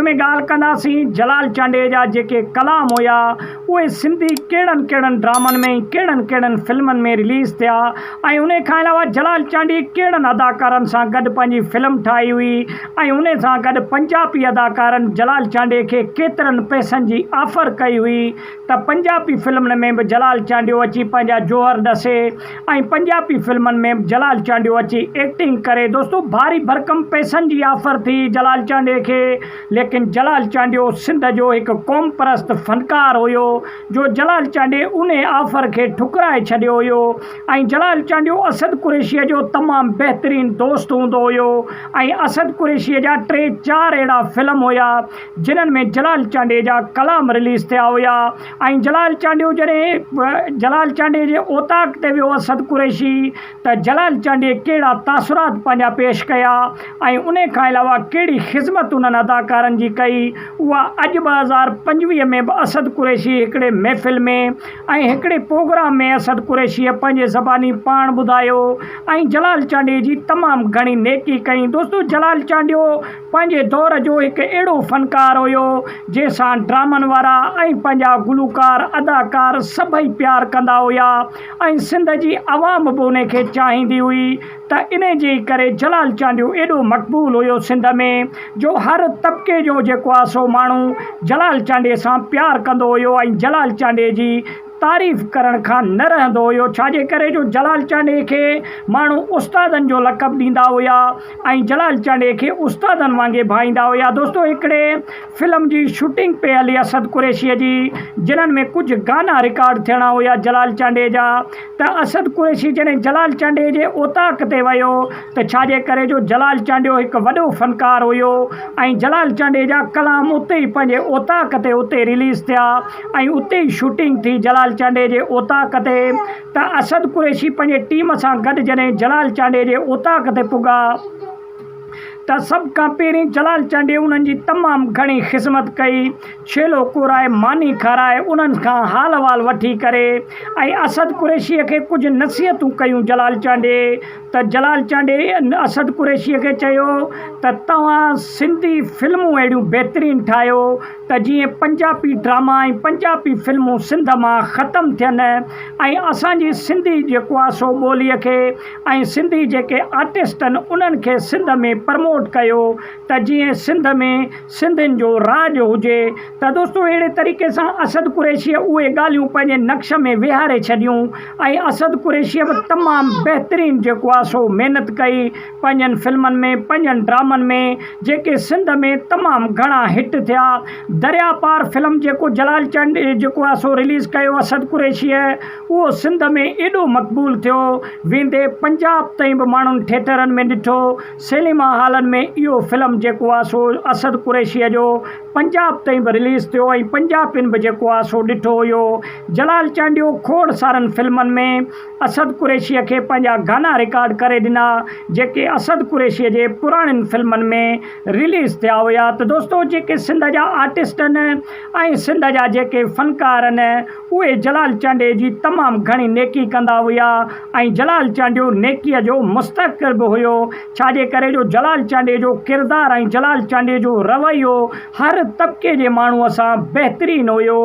Video में ॻाल्हि कंदासीं जलाल चांडे जा जेके कलाम हुया उहे सिंधी कहिड़नि कहिड़नि ड्रामनि में कहिड़नि कहिड़नि फिल्मनि में रिलीज़ थिया ऐं उन खां अलावा जलाल चांडी कहिड़नि अदाकारनि सां गॾु पंहिंजी फिल्म ठाही हुई ऐं उन सां गॾु पंजाबी अदाकारनि जलाल चांडे खे केतिरनि पैसनि जी ऑफर कई हुई त पंजाबी फिल्मनि में बि जलाल चांडियो अची पंहिंजा जोहर ॾसे ऐं पंजाबी फिल्मनि में जलाल चांडियो अची एक्टिंग करे। दोस्तों भारी भरकम पैसनि जी ऑफर थी जलाल चांडे खे, लेकिन जलाल चांडियो सिंध जो हिकु क़ौम परस्त फ़नकार हुयो जो जलाल चांडे उन ऑफर खे ठुकराए छॾियो हुयो। ऐं जलाल चांडियो असद कुरैशीअ जो तमामु बहितरीनु दोस्त हूंदो हुयो ऐं असद कुरैशीअ जा 3-4 अहिड़ा फिल्म हुया जिन्हनि में जलाल चांडे जा कलाम रिलीज़ थिया हुया। ऐं जलाल चांडियो जॾहिं जलाल चांडे जे ओताक ते वियो असद कुरैशी त जलाल चांडे कहिड़ा तासुरात पंहिंजा पेश कया ऐं उन खां अलावा कहिड़ी ख़िदमत उन्हनि अदाकारनि जी कई उहा अॼु 2025 में बि असद कुरैशी हिकिड़े महफ़िल में ऐं हिकिड़े प्रोग्राम में असद कुरैशीअ पंहिंजे ज़बानी पाण ॿुधायो ऐं जलाल चांडे जी तमामु घणी नेकी कई। दोस्तों जलाल चांडियो पंहिंजे दौर जो हिकु अहिड़ो फ़नकार हुयो जंहिंसां ड्रामनि वारा ऐं पंहिंजा गुलूकार अदाकार सभई प्यार कंदा हुया ऐं सिंध जी आवाम बि उन खे चाहींदी हुई। त इन जे करे जलाल चांडियो एॾो मक़बूल हुयो सिंध में जो हर तबिके जो जेको आहे सो माण्हू जलाल चांडे सां प्यार कंदो हुयो ऐं जलाल चांडे जी तारीफ़ करण खां न रहंदो हुयो। छाजे करे जो जलाल चांडे खे माण्हू उस्तादनि जो लक़ब ॾींदा हुया ऐं जलाल चांडे खे उस्तादनि वांगुरु भाईंदा हुया। दोस्तों हिकिड़े फिल्म जी शूटिंग पे हली असद कुरैशीअ जी जिन्हनि में कुझु गाना रिकॉर्ड थियणा हुया जलाल चांडे जा। त असद कुरैशी जॾहिं जलाल चांडे जे ओताक ते वियो त छाजे करे जो जलाल चांडियो हिकु वॾो फ़नकार हुयो ऐं जलाल चांडे जा कलाम उते ई पंहिंजे ओताक ते उते रिलीज़ थिया ऐं उते ई शूटिंग थी जलाल चांडे जे ओताक ते। त असद कुरैशी पंहिंजे टीम सां गॾु जॾहिं जलाल चांडे जे ओताक ते पुॻा त सभ खां पहिरीं जलाल चांडे उन्हनि जी तमामु घणी ख़िदमत कई, छेलो कुराए मानी खाराए उन्हनि खां हाल वाल वठी करे ऐं असद कुरैशीअ खे कुझु नसीहतूं कयूं जलाल चांडे। त जलाल चांडे असद कुरैशीअ खे चयो त तव्हां सिंधी फिल्मूं अहिड़ियूं बहितरीनु ठाहियो त जीअं पंजाबी ड्रामा ऐं पंजाबी फिल्मूं सिंध मां ख़तमु थियनि ऐं असांजी सिंधी जेको आहे सो ॿोलीअ खे ऐं सिंधी जेके आर्टिस्ट आहिनि उन्हनि खे सिंध में प्रमोट कयो त जीअं सिंध में सिंधियुनि जो राज हुजे। त दोस्तों अहिड़े तरीक़े सां असद कुरैशीअ उहे ॻाल्हियूं पंहिंजे नक्श में विहारे छॾियूं ऐं असद कुरैशीअ बि तमामु बहितरीनु जेको आहे सो महिनत कई पंहिंजनि फिल्मनि में पंहिंजनि ड्रामनि में जेके सिंध में तमामु घणा हिट थिया। दरिया पार फिल्म जेको जलाल चांडे जेको आहे सो रिलीज़ कयो असद कुरैशीअ उहो सिंध में एॾो मक़बूल थियो वेंदे पंजाब ताईं बि माण्हुनि थिएटरनि में ॾिठो, सिनेमा हॉलनि में इहो फिल्म जेको आहे सो असद कुरैशीअ जो पंजाब ताईं बि रिलीज़ थियो ऐं पंजाबियुनि बि जेको आहे सो ॾिठो हुयो। जलाल चांडियो खोड़ सारनि फिल्मनि में असद कुरैशीअ खे पंहिंजा गाना रिकॉर्ड करे ॾिना जेके असद कुरैशीअ जे पुराणनि फिल्मनि में रिलीज़ थिया हुया। त दोस्तों जेके सिंध जा आर्टिस्ट आहिनि ऐं सिंध जा जेके फ़नकार आहिनि उहे जलाल चांडे जी तमामु घणी नेकी कंदा हुया ऐं जलाल चांडियो नेकीअ जो मुस्तक़िल बि हुयो। छाजे करे जो जलाल चांडे जो किरदारु ऐं जलाल चांडे जो रवैयो हर तबिके जे माण्हूअ सां बहितरीनु हुयो।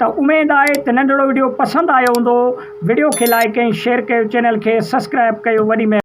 त उमेदु आहे त नंढिड़ो वीडियो पसंदि आयो हूंदो। वीडियो खे लाइक ऐं शेयर कयो, चैनल खे सब्सक्राइब कयो। वॾी